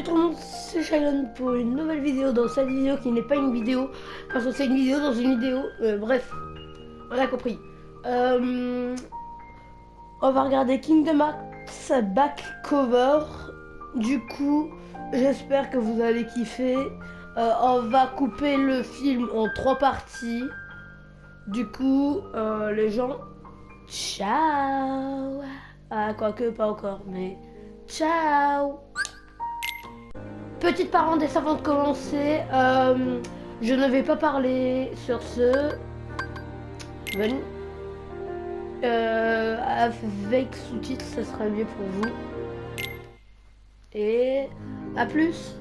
tout le monde, c'est Shailon pour une nouvelle vidéo dans cette vidéo qui n'est pas une vidéo parce que c'est une vidéo dans une vidéo. Bref, on a compris. On va regarder Kingdom Hearts back cover. Du coup, j'espère que vous allez kiffer. On va couper le film en 3 parties. Du coup, les gens, ciao. Ah, quoique pas encore, mais ciao. Petite parenthèse avant de commencer, je ne vais pas parler sur ce. Venez. Avec sous-titres, ça serait mieux pour vous. Et à plus.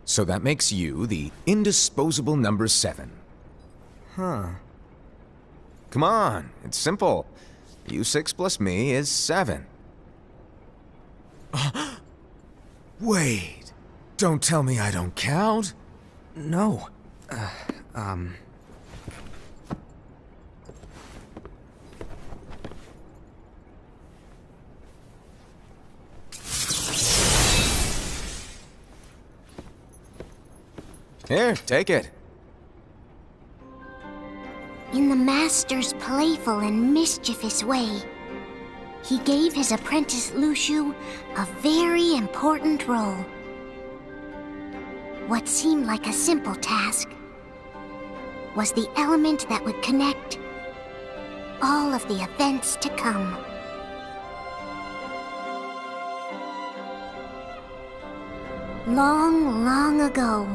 So that makes you the indisposable number 7. Huh. Come on, it's simple. U6 plus me is 7. Wait, don't tell me I don't count. No. Here, take it. In the Master's playful and mischievous way, he gave his apprentice Luciu a very important role. What seemed like a simple task was the element that would connect all of the events to come. Long, long ago,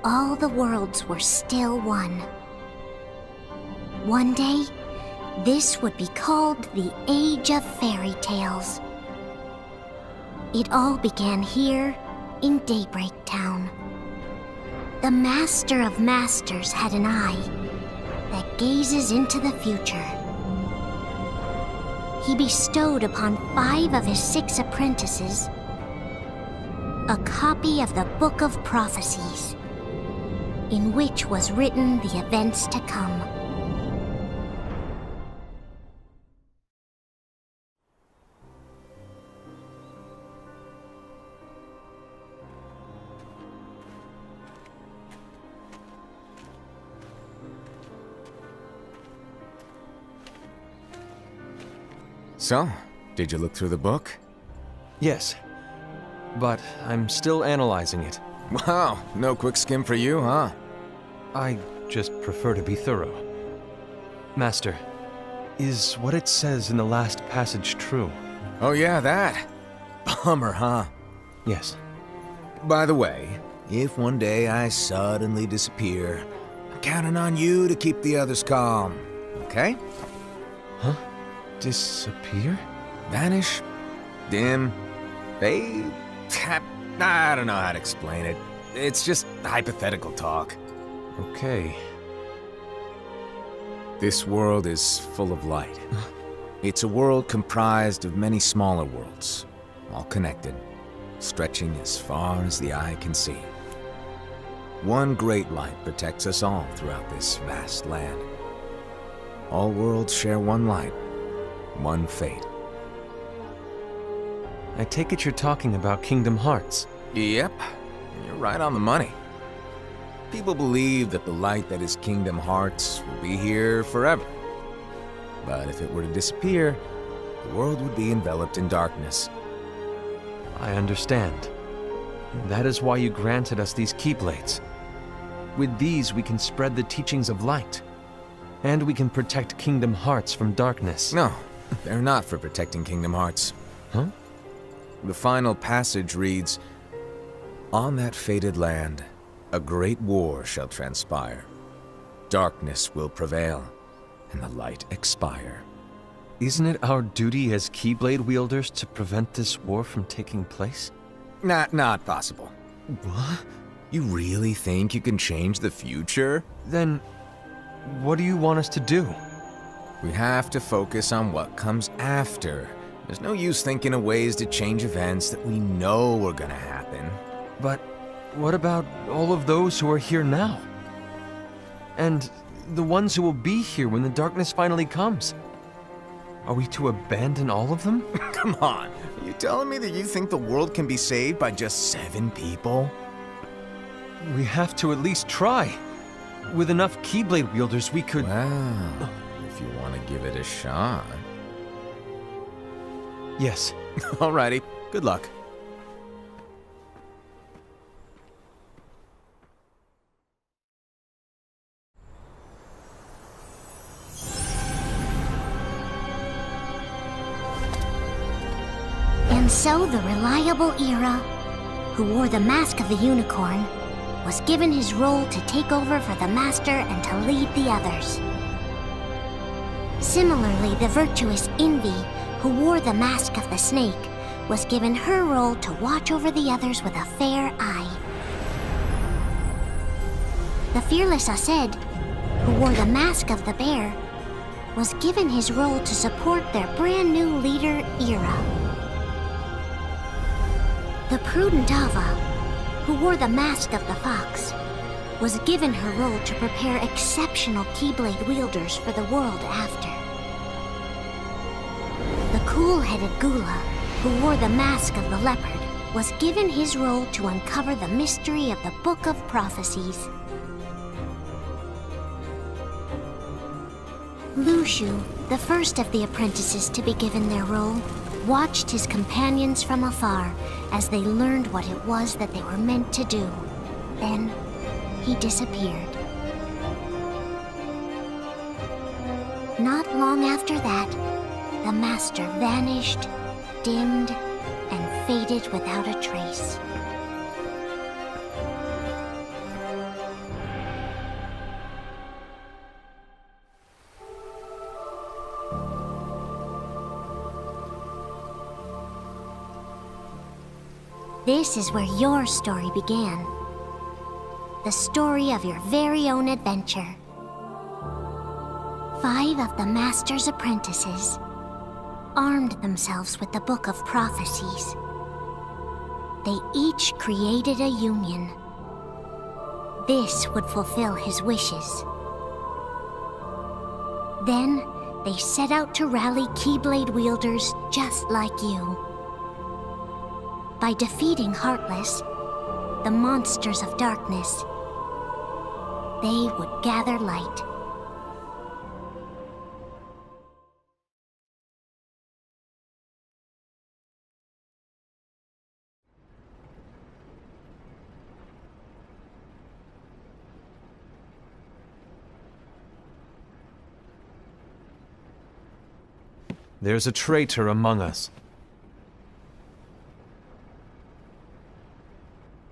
all the worlds were still one. One day, this would be called the Age of Fairy Tales. It all began here in Daybreak Town. The Master of Masters had an eye that gazes into the future. he bestowed upon 5 of his 6 apprentices a copy of the Book of Prophecies, in which was written the events to come. So, did you look through the book? Yes, but I'm still analyzing it. Wow, no quick skim for you, huh? I just prefer to be thorough. Master, is what it says in the last passage true? Oh yeah, that. Bummer, huh? Yes. By the way, if one day I suddenly disappear, I'm counting on you to keep the others calm, okay? Huh? Disappear? Vanish, dim, fade. I don't know how to explain it. It's just hypothetical talk. Okay. This world is full of light. It's a world comprised of many smaller worlds, all connected, stretching as far as the eye can see. One great light protects us all throughout this vast land. All worlds share one light, one fate. I take it you're talking about Kingdom Hearts. Yep, you're right on the money. People believe that the light that is Kingdom Hearts will be here forever. But if it were to disappear, the world would be enveloped in darkness. I understand. That is why you granted us these Keyblades. With these, we can spread the teachings of light. And we can protect Kingdom Hearts from darkness. No, they're not for protecting Kingdom Hearts. Huh? The final passage reads, "On that fated land, a great war shall transpire. Darkness will prevail, and the light expire." Isn't it our duty as Keyblade wielders to prevent this war from taking place? Not possible. What? You really think you can change the future? Then, what do you want us to do? We have to focus on what comes after. There's no use thinking of ways to change events that we know are gonna happen. But what about all of those who are here now? And the ones who will be here when the darkness finally comes? Are we to abandon all of them? Come on, are you telling me that you think the world can be saved by just 7 people? We have to at least try. With enough Keyblade wielders, we could... Well, if you want to give it a shot. Yes. Alrighty, good luck. And so the reliable Era, who wore the mask of the unicorn, was given his role to take over for the Master and to lead the others. Similarly, the virtuous Envy, who wore the mask of the snake, was given her role to watch over the others with a fair eye. The fearless Aced, who wore the mask of the bear, was given his role to support their brand new leader, Era. The prudent Ava, who wore the mask of the fox, was given her role to prepare exceptional Keyblade wielders for the world after. The cool-headed Gula, who wore the mask of the leopard, was given his role to uncover the mystery of the Book of Prophecies. Lushu, the first of the apprentices to be given their role, watched his companions from afar as they learned what it was that they were meant to do. Then, he disappeared. Not long after that, the Master vanished, dimmed, and faded without a trace. This is where your story began. The story of your very own adventure. 5 of the Master's apprentices, armed themselves with the Book of Prophecies. They each created a union. This would fulfill his wishes. Then, they set out to rally Keyblade wielders just like you. By defeating Heartless, the monsters of darkness, they would gather light. There's a traitor among us.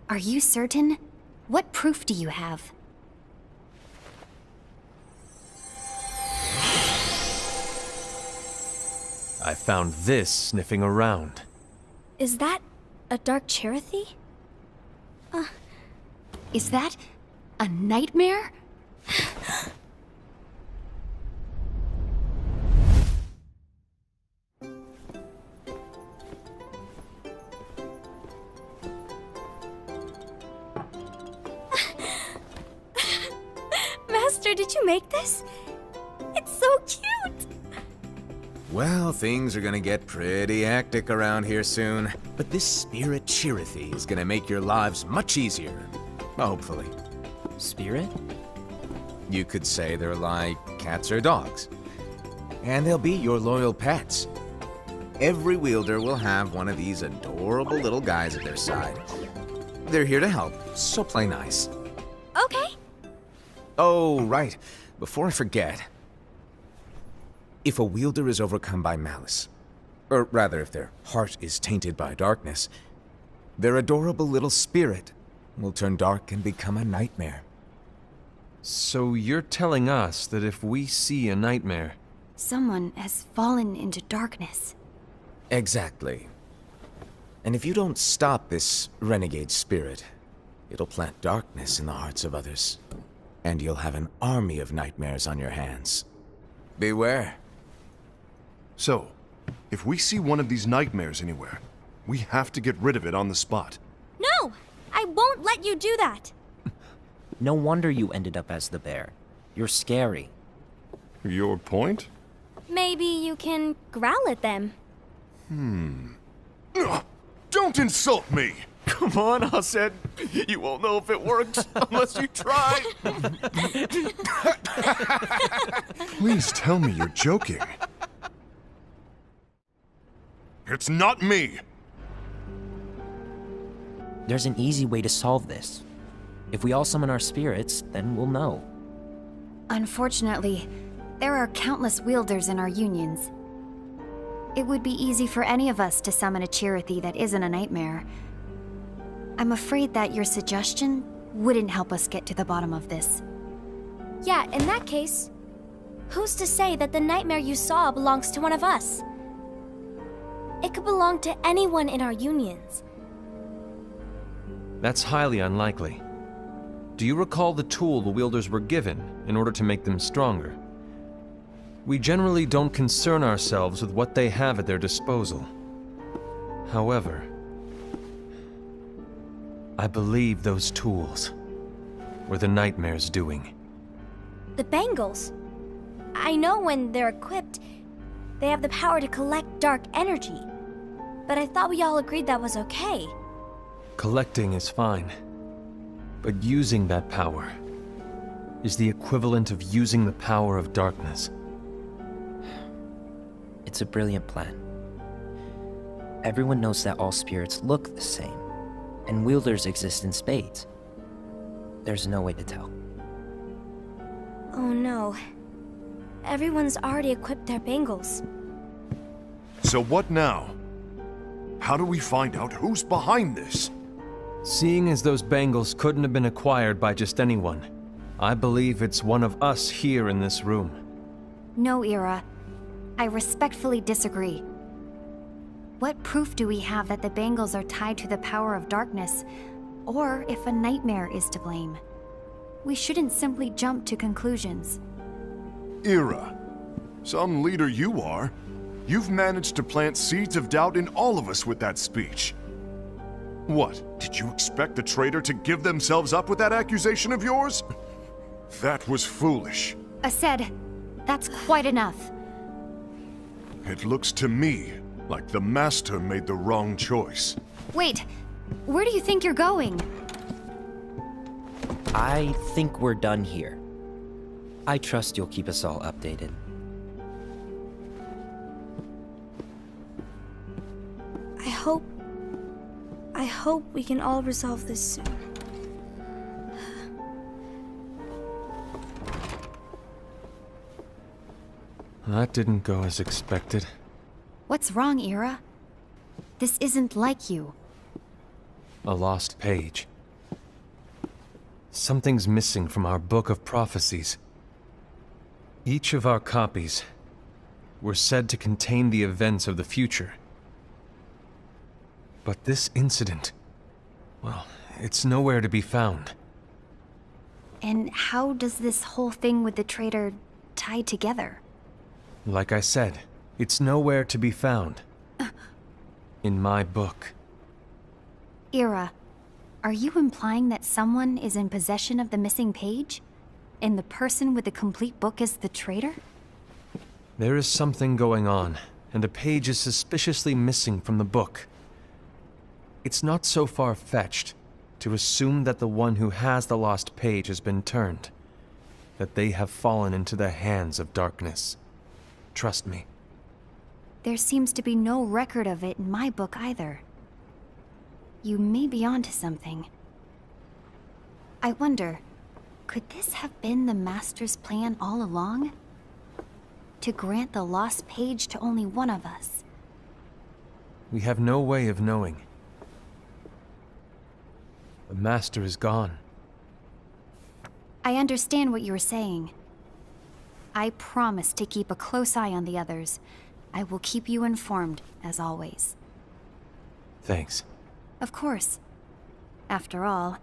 Are you certain? What proof do you have? I found this sniffing around. Is that a dark Cherothy? Is that a nightmare? Master, did you make this? It's so cute! Well, things are gonna get pretty hectic around here soon. But this spirit Cherothy is gonna make your lives much easier. Hopefully. Spirit? You could say they're like cats or dogs. And they'll be your loyal pets. Every wielder will have one of these adorable little guys at their side. They're here to help, so play nice. Okay. Oh, right. Before I forget. If a wielder is overcome by malice, or rather if their heart is tainted by darkness, their adorable little spirit will turn dark and become a nightmare. So you're telling us that if we see a nightmare... Someone has fallen into darkness. Exactly. And if you don't stop this renegade spirit, it'll plant darkness in the hearts of others. And you'll have an army of nightmares on your hands. Beware. So, if we see one of these nightmares anywhere, we have to get rid of it on the spot. No! I won't let you do that! No wonder you ended up as the bear. You're scary. Your point? Maybe you can growl at them. Ugh, don't insult me! Come on, Hassan. You won't know if it works unless you try. Please tell me you're joking. It's not me! There's an easy way to solve this. If we all summon our spirits, then we'll know. Unfortunately, there are countless wielders in our unions. It would be easy for any of us to summon a Cherothy that isn't a nightmare. I'm afraid that your suggestion wouldn't help us get to the bottom of this. Yeah, in that case, who's to say that the nightmare you saw belongs to one of us? It could belong to anyone in our unions. That's highly unlikely. Do you recall the tool the wielders were given in order to make them stronger? We generally don't concern ourselves with what they have at their disposal. However, I believe those tools were the nightmare's doing. The bangles. I know when they're equipped, they have the power to collect dark energy. But I thought we all agreed that was okay. Collecting is fine, but using that power is the equivalent of using the power of darkness. It's a brilliant plan. Everyone knows that all spirits look the same, and wielders exist in spades. There's no way to tell. Oh no. Everyone's already equipped their bangles. So what now? How do we find out who's behind this? Seeing as those bangles couldn't have been acquired by just anyone, I believe it's one of us here in this room. No, Ira. I respectfully disagree. What proof do we have that the bangles are tied to the power of darkness, or if a nightmare is to blame? We shouldn't simply jump to conclusions. Ira, some leader you are. You've managed to plant seeds of doubt in all of us with that speech. What, did you expect the traitor to give themselves up with that accusation of yours? That was foolish. Aced, that's quite enough. It looks to me like the Master made the wrong choice. Wait, where do you think you're going? I think we're done here. I trust you'll keep us all updated. I hope we can all resolve this soon. That didn't go as expected. What's wrong, Ira? This isn't like you. A lost page. Something's missing from our book of prophecies. Each of our copies were said to contain the events of the future. But this incident, well, it's nowhere to be found. And how does this whole thing with the traitor tie together? Like I said, it's nowhere to be found. In my book. Ira, are you implying that someone is in possession of the missing page? And the person with the complete book is the traitor? There is something going on, and a page is suspiciously missing from the book. It's not so far-fetched to assume that the one who has the lost page has been turned, that they have fallen into the hands of darkness. Trust me. There seems to be no record of it in my book either. You may be onto something. I wonder, could this have been the Master's plan all along? To grant the lost page to only one of us? We have no way of knowing. The Master is gone. I understand what you were saying. I promise to keep a close eye on the others. I will keep you informed, as always. Thanks. Of course. After all,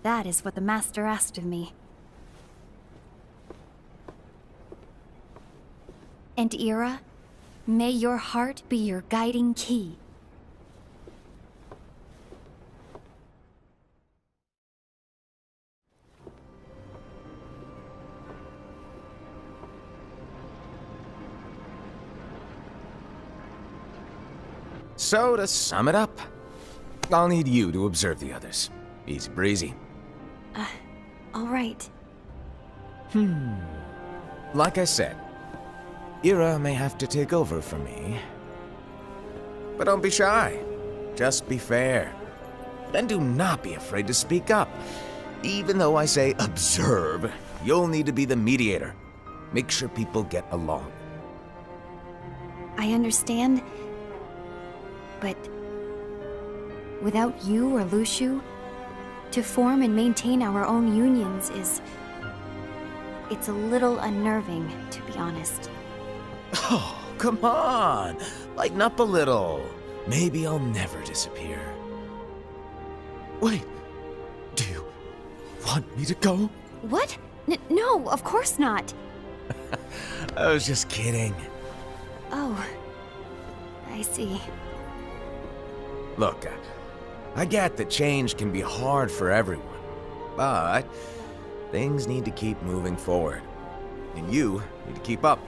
that is what the Master asked of me. And Ira, may your heart be your guiding key. So, to sum it up, I'll need you to observe the others. Easy breezy. All right. Like I said, Ira may have to take over for me. But don't be shy. Just be fair. And do not be afraid to speak up. Even though I say observe, you'll need to be the mediator. Make sure people get along. I understand. But without you or Luciu, to form and maintain our own unions it's a little unnerving, to be honest. Oh, come on! Lighten up a little. Maybe I'll never disappear. Wait, do you want me to go? What? No, of course not. I was just kidding. Oh, I see. Look, I get that change can be hard for everyone, but things need to keep moving forward, and you need to keep up.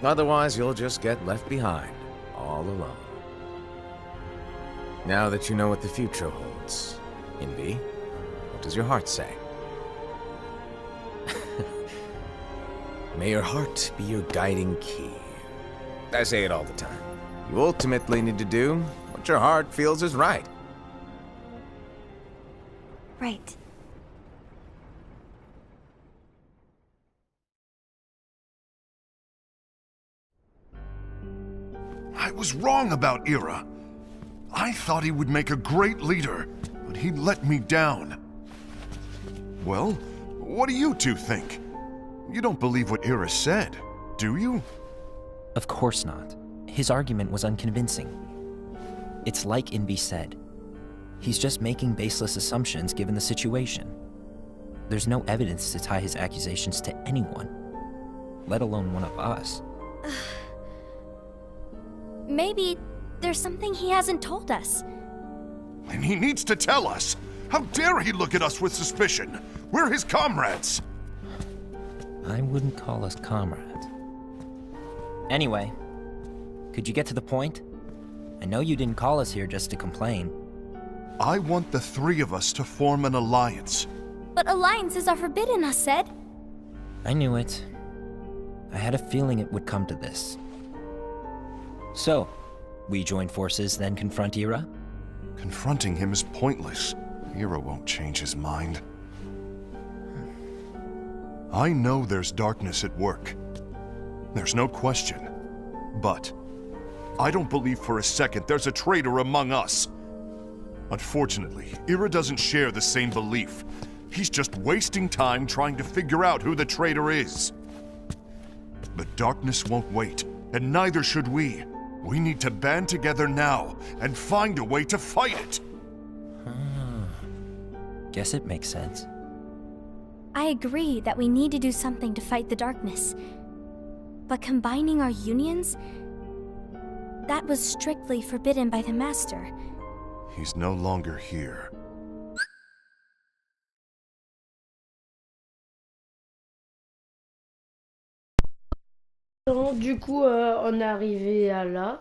Otherwise, you'll just get left behind, all alone. Now that you know what the future holds, Envy, what does your heart say? May your heart be your guiding key. I say it all the time. You ultimately need to do what your heart feels is right. Right. I was wrong about Ira. I thought he would make a great leader, but he let me down. Well, what do you two think? You don't believe what Ira said, do you? Of course not. His argument was unconvincing. It's like Envy said. He's just making baseless assumptions given the situation. There's no evidence to tie his accusations to anyone, let alone one of us. Maybe there's something he hasn't told us. And he needs to tell us. How dare he look at us with suspicion? We're his comrades. I wouldn't call us comrades. Anyway, could you get to the point? I know you didn't call us here just to complain. I want the three of us to form an alliance. But alliances are forbidden, us said. I knew it. I had a feeling it would come to this. So, we join forces, then confront Ira? Confronting him is pointless. Ira won't change his mind. I know there's darkness at work. There's no question. But I don't believe for a second there's a traitor among us. Unfortunately, Ira doesn't share the same belief. He's just wasting time trying to figure out who the traitor is. The darkness won't wait, and neither should we. We need to band together now and find a way to fight it. Guess it makes sense. I agree that we need to do something to fight the darkness. But combining our unions? That was strictly forbidden by the Master. He's no longer here. Du coup, on est arrivé à là.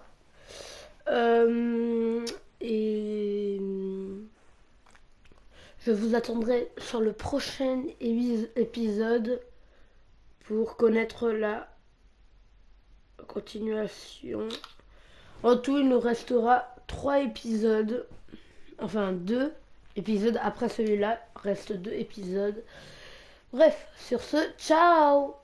Et je vous attendrai sur le prochain épisode pour connaître la continuation. En tout, il nous restera 3 épisodes. Enfin, 2 épisodes. Après celui-là, reste 2 épisodes. Bref, sur ce, ciao!